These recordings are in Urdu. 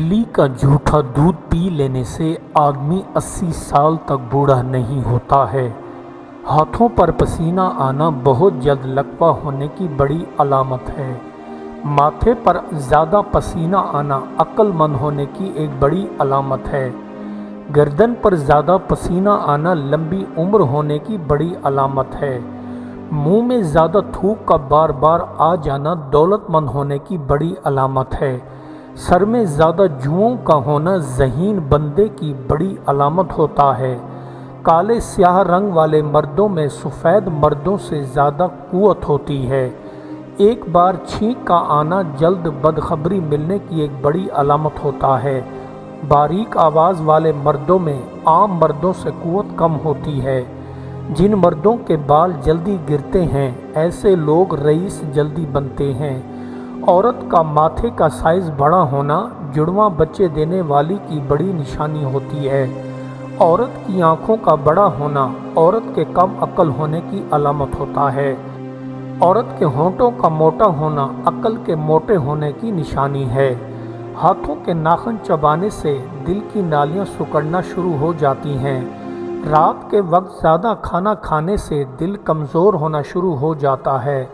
بلی کا جھوٹا دودھ پی لینے سے آدمی 80 سال تک بوڑھا نہیں ہوتا ہے۔ ہاتھوں پر پسینہ آنا بہت جلد لکوا ہونے کی بڑی علامت ہے۔ ماتھے پر زیادہ پسینہ آنا عقل مند ہونے کی ایک بڑی علامت ہے۔ گردن پر زیادہ پسینہ آنا لمبی عمر ہونے کی بڑی علامت ہے۔ منہ میں زیادہ تھوک کا بار بار آ جانا دولت مند ہونے کی بڑی علامت ہے۔ سر میں زیادہ جوؤں کا ہونا ذہین بندے کی بڑی علامت ہوتا ہے۔ کالے سیاہ رنگ والے مردوں میں سفید مردوں سے زیادہ قوت ہوتی ہے۔ ایک بار چھینک کا آنا جلد بدخبری ملنے کی ایک بڑی علامت ہوتا ہے۔ باریک آواز والے مردوں میں عام مردوں سے قوت کم ہوتی ہے۔ جن مردوں کے بال جلدی گرتے ہیں ایسے لوگ رئیس جلدی بنتے ہیں۔ عورت کا ماتھے کا سائز بڑا ہونا جڑواں بچے دینے والی کی بڑی نشانی ہوتی ہے۔ عورت کی آنکھوں کا بڑا ہونا عورت کے کم عقل ہونے کی علامت ہوتا ہے۔ عورت کے ہونٹوں کا موٹا ہونا عقل کے موٹے ہونے کی نشانی ہے۔ ہاتھوں کے ناخن چبانے سے دل کی نالیاں سکڑنا شروع ہو جاتی ہیں۔ رات کے وقت زیادہ کھانا کھانے سے دل کمزور ہونا شروع ہو جاتا ہے۔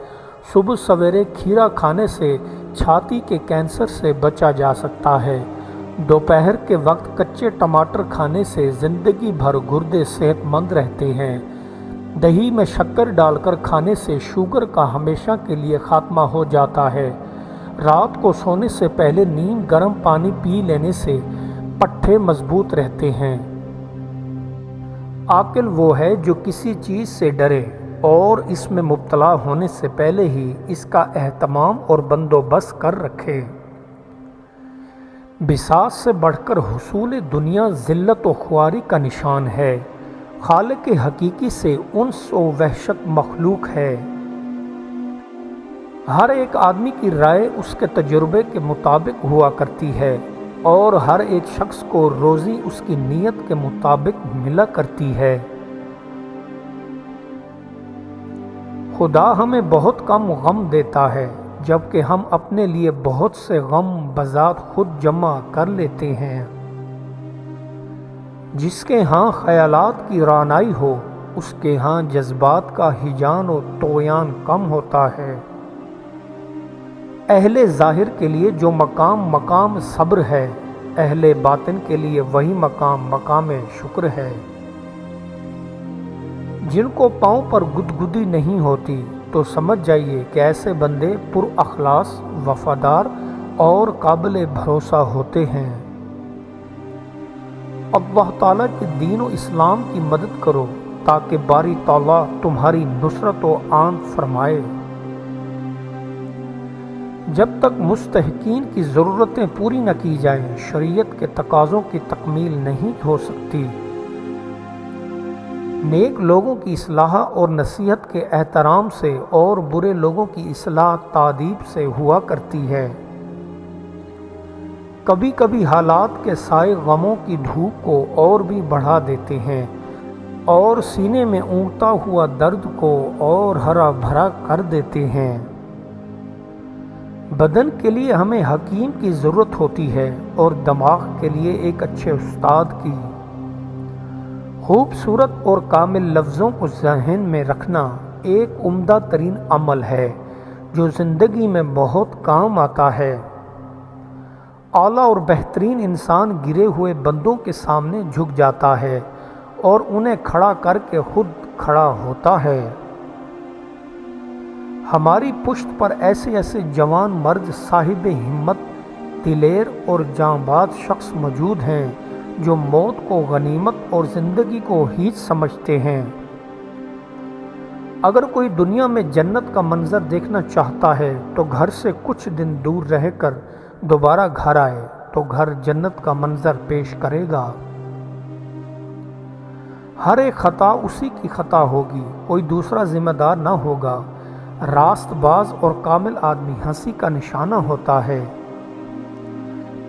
صبح سویرے کھیرا کھانے سے چھاتی کے کینسر سے بچا جا سکتا ہے۔ دوپہر کے وقت کچے ٹماٹر کھانے سے زندگی بھر گردے صحت مند رہتے ہیں۔ دہی میں شکر ڈال کر کھانے سے شوگر کا ہمیشہ کے لیے خاتمہ ہو جاتا ہے۔ رات کو سونے سے پہلے نیم گرم پانی پی لینے سے پٹھے مضبوط رہتے ہیں۔ عاقل وہ ہے جو کسی چیز سے ڈرے اور اس میں مبتلا ہونے سے پہلے ہی اس کا اہتمام اور بندوبست کر رکھے۔ بساط سے بڑھ کر حصول دنیا ذلت و خواری کا نشان ہے۔ خالق حقیقی سے انس و وحشت مخلوق ہے۔ ہر ایک آدمی کی رائے اس کے تجربے کے مطابق ہوا کرتی ہے اور ہر ایک شخص کو روزی اس کی نیت کے مطابق ملا کرتی ہے۔ خدا ہمیں بہت کم غم دیتا ہے جبکہ ہم اپنے لیے بہت سے غم بذات خود جمع کر لیتے ہیں۔ جس کے ہاں خیالات کی رعنائی ہو اس کے ہاں جذبات کا ہیجان و طغیان کم ہوتا ہے۔ اہل ظاہر کے لیے جو مقام مقام صبر ہے اہل باطن کے لیے وہی مقام مقام شکر ہے۔ جن کو پاؤں پر گدگدی نہیں ہوتی تو سمجھ جائیے کہ ایسے بندے پر اخلاص، وفادار اور قابل بھروسہ ہوتے ہیں۔ اللہ تعالیٰ کے دین و اسلام کی مدد کرو تاکہ باری تعالیٰ تمہاری نصرت و عون فرمائے۔ جب تک مستحقین کی ضرورتیں پوری نہ کی جائیں شریعت کے تقاضوں کی تکمیل نہیں ہو سکتی۔ نیک لوگوں کی اصلاح اور نصیحت کے احترام سے اور برے لوگوں کی اصلاح تادیب سے ہوا کرتی ہے۔ کبھی کبھی حالات کے سائے غموں کی دھوپ کو اور بھی بڑھا دیتے ہیں اور سینے میں اونگتا ہوا درد کو اور ہرا بھرا کر دیتے ہیں۔ بدن کے لیے ہمیں حکیم کی ضرورت ہوتی ہے اور دماغ کے لیے ایک اچھے استاد کی۔ خوبصورت اور کامل لفظوں کو ذہن میں رکھنا ایک عمدہ ترین عمل ہے جو زندگی میں بہت کام آتا ہے۔ اعلیٰ اور بہترین انسان گرے ہوئے بندوں کے سامنے جھک جاتا ہے اور انہیں کھڑا کر کے خود کھڑا ہوتا ہے۔ ہماری پشت پر ایسے ایسے جوان مرد صاحب ہمت، دلیر اور جانباز شخص موجود ہیں جو موت کو غنیمت اور زندگی کو ہیچ سمجھتے ہیں۔ اگر کوئی دنیا میں جنت کا منظر دیکھنا چاہتا ہے تو گھر سے کچھ دن دور رہ کر دوبارہ گھر آئے تو گھر جنت کا منظر پیش کرے گا۔ ہر ایک خطا اسی کی خطا ہوگی، کوئی دوسرا ذمہ دار نہ ہوگا۔ راست باز اور کامل آدمی ہنسی کا نشانہ ہوتا ہے۔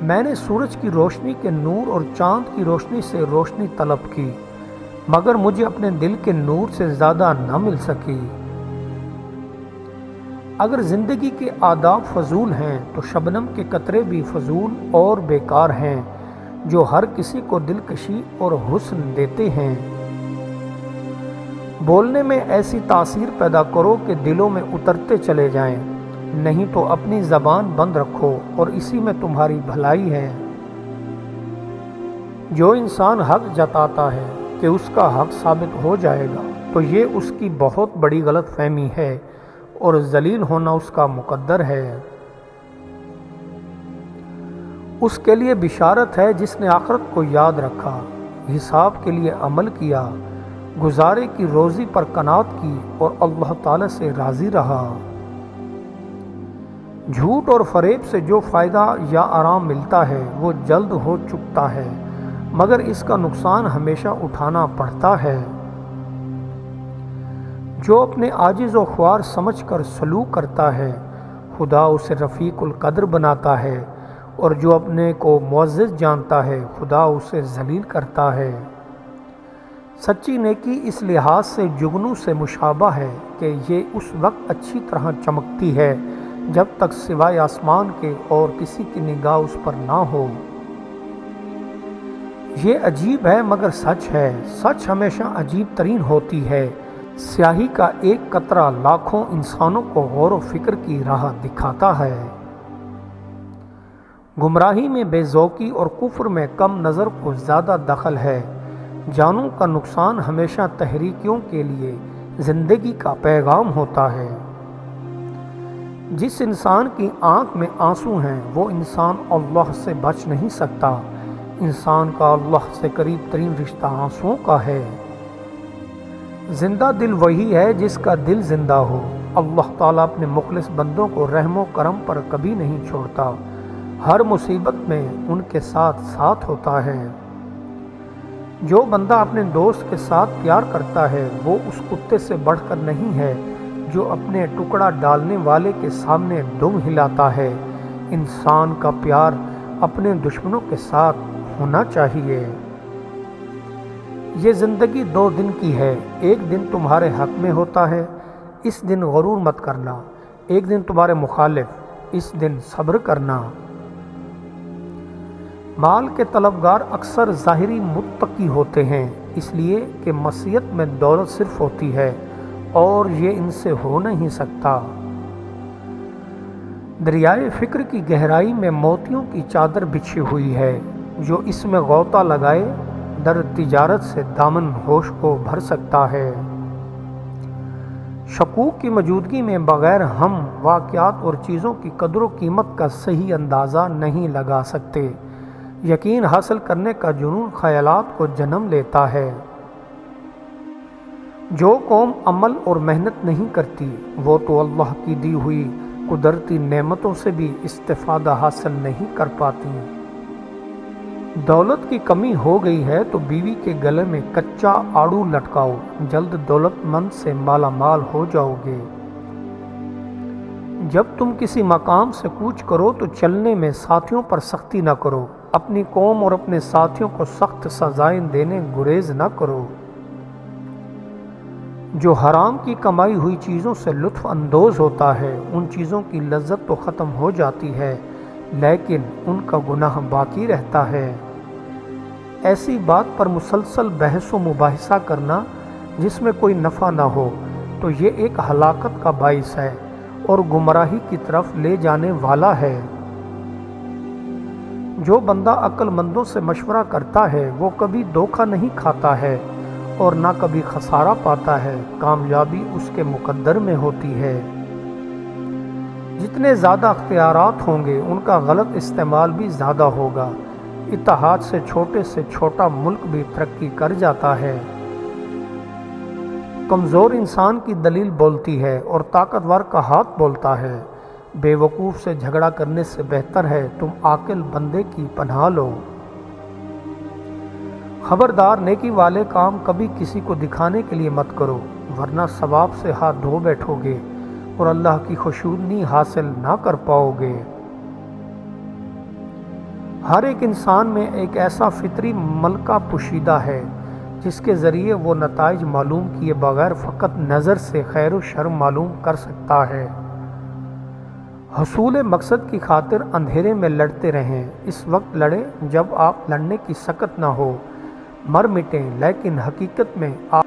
میں نے سورج کی روشنی کے نور اور چاند کی روشنی سے روشنی طلب کی مگر مجھے اپنے دل کے نور سے زیادہ نہ مل سکی۔ اگر زندگی کے آداب فضول ہیں تو شبنم کے قطرے بھی فضول اور بیکار ہیں جو ہر کسی کو دلکشی اور حسن دیتے ہیں۔ بولنے میں ایسی تاثیر پیدا کرو کہ دلوں میں اترتے چلے جائیں، نہیں تو اپنی زبان بند رکھو اور اسی میں تمہاری بھلائی ہے۔ جو انسان حق جتاتا ہے کہ اس کا حق ثابت ہو جائے گا تو یہ اس کی بہت بڑی غلط فہمی ہے اور ذلیل ہونا اس کا مقدر ہے۔ اس کے لیے بشارت ہے جس نے آخرت کو یاد رکھا، حساب کے لیے عمل کیا، گزارے کی روزی پر قناعت کی اور اللہ تعالی سے راضی رہا۔ جھوٹ اور فریب سے جو فائدہ یا آرام ملتا ہے وہ جلد ہو چکتا ہے، مگر اس کا نقصان ہمیشہ اٹھانا پڑتا ہے۔ جو اپنے عاجز و خوار سمجھ کر سلوک کرتا ہے خدا اسے رفیق القدر بناتا ہے، اور جو اپنے کو معزز جانتا ہے خدا اسے ذلیل کرتا ہے۔ سچی نیکی اس لحاظ سے جگنو سے مشابہ ہے کہ یہ اس وقت اچھی طرح چمکتی ہے جب تک سوائے آسمان کے اور کسی کی نگاہ اس پر نہ ہو۔ یہ عجیب ہے مگر سچ ہے، سچ ہمیشہ عجیب ترین ہوتی ہے۔ سیاہی کا ایک قطرہ لاکھوں انسانوں کو غور و فکر کی راہ دکھاتا ہے۔ گمراہی میں بے ذوقی اور کفر میں کم نظر کو زیادہ دخل ہے۔ جانوں کا نقصان ہمیشہ تحریکیوں کے لیے زندگی کا پیغام ہوتا ہے۔ جس انسان کی آنکھ میں آنسو ہیں وہ انسان اللہ سے بچ نہیں سکتا۔ انسان کا اللہ سے قریب ترین رشتہ آنسوؤں کا ہے۔ زندہ دل وہی ہے جس کا دل زندہ ہو۔ اللہ تعالیٰ اپنے مخلص بندوں کو رحم و کرم پر کبھی نہیں چھوڑتا، ہر مصیبت میں ان کے ساتھ ساتھ ہوتا ہے۔ جو بندہ اپنے دوست کے ساتھ پیار کرتا ہے وہ اس کتے سے بڑھ کر نہیں ہے جو اپنے ٹکڑا ڈالنے والے کے سامنے دم ہلاتا ہے۔ انسان کا پیار اپنے دشمنوں کے ساتھ ہونا چاہیے۔ یہ زندگی 2 دن کی ہے، ایک دن تمہارے حق میں ہوتا ہے، اس دن غرور مت کرنا، ایک دن تمہارے مخالف، اس دن صبر کرنا۔ مال کے طلبگار اکثر ظاہری متقی ہوتے ہیں، اس لیے کہ معصیت میں دولت صرف ہوتی ہے اور یہ ان سے ہو نہیں سکتا۔ دریائے فکر کی گہرائی میں موتیوں کی چادر بچھی ہوئی ہے، جو اس میں غوطہ لگائے در تجارت سے دامن ہوش کو بھر سکتا ہے۔ شکوک کی موجودگی میں بغیر ہم واقعات اور چیزوں کی قدر و قیمت کا صحیح اندازہ نہیں لگا سکتے۔ یقین حاصل کرنے کا جنون خیالات کو جنم لیتا ہے۔ جو قوم عمل اور محنت نہیں کرتی وہ تو اللہ کی دی ہوئی قدرتی نعمتوں سے بھی استفادہ حاصل نہیں کر پاتی۔ دولت کی کمی ہو گئی ہے تو بیوی کے گلے میں کچا آڑو لٹکاؤ، جلد دولت مند سے مالا مال ہو جاؤ گے۔ جب تم کسی مقام سے کوچ کرو تو چلنے میں ساتھیوں پر سختی نہ کرو، اپنی قوم اور اپنے ساتھیوں کو سخت سزائیں دینے گریز نہ کرو۔ جو حرام کی کمائی ہوئی چیزوں سے لطف اندوز ہوتا ہے ان چیزوں کی لذت تو ختم ہو جاتی ہے لیکن ان کا گناہ باقی رہتا ہے۔ ایسی بات پر مسلسل بحث و مباحثہ کرنا جس میں کوئی نفع نہ ہو تو یہ ایک ہلاکت کا باعث ہے اور گمراہی کی طرف لے جانے والا ہے۔ جو بندہ عقل مندوں سے مشورہ کرتا ہے وہ کبھی دھوکہ نہیں کھاتا ہے اور نہ کبھی خسارہ پاتا ہے، کامیابی اس کے مقدر میں ہوتی ہے۔ جتنے زیادہ اختیارات ہوں گے ان کا غلط استعمال بھی زیادہ ہوگا۔ اتحاد سے چھوٹا ملک بھی ترقی کر جاتا ہے۔ کمزور انسان کی دلیل بولتی ہے اور طاقتور کا ہاتھ بولتا ہے۔ بے وقوف سے جھگڑا کرنے سے بہتر ہے تم عاقل بندے کی پناہ لو۔ خبردار، نیکی والے کام کبھی کسی کو دکھانے کے لیے مت کرو ورنہ ثواب سے ہاتھ دھو بیٹھو گے اور اللہ کی خوشنودی حاصل نہ کر پاؤ گے۔ ہر ایک انسان میں ایک ایسا فطری ملکہ پوشیدہ ہے جس کے ذریعے وہ نتائج معلوم کیے بغیر فقط نظر سے خیر و شر معلوم کر سکتا ہے۔ حصول مقصد کی خاطر اندھیرے میں لڑتے رہیں، اس وقت لڑیں جب آپ لڑنے کی سکت نہ ہو، مر مٹیں، لیکن حقیقت میں آپ